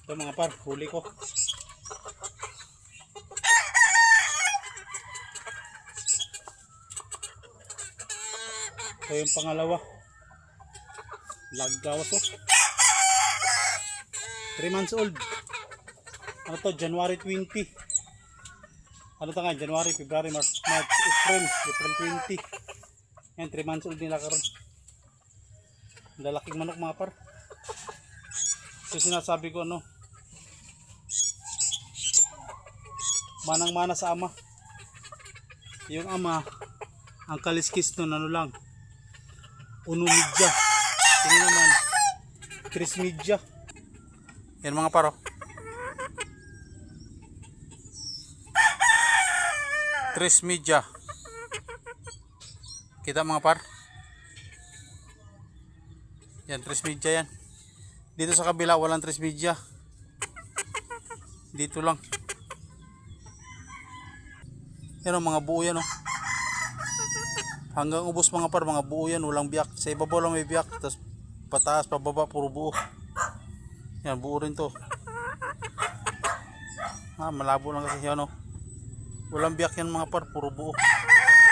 Ito mga par, huli ko. Ito yung pangalawa. Laggawas oh. 3 months old. Ano to? January 20. Ano to nga? January, February, March, April 20. Yan, 3 months old nila karon. Lalaking manok mga par. So sinasabi ko ano, manang-mana sa ama. Yung ama, ang kaliskis nun ano lang, 1 midya. Ini naman 3 midya. Yan mga paro. 3 midya. Kita mga par. Yan 3 midya yan. Dito sa kabila walang 3 midya. Dito lang. Yan o, mga buo yan o. Hanggang ubos mga par, mga buo yan, walang biyak. Sa ibabaw lang may biyak, tapos pataas, pababa, puro buo. Yan, buo rin to. Malabo lang kasi yan o. Walang biyak yan mga par, puro buo.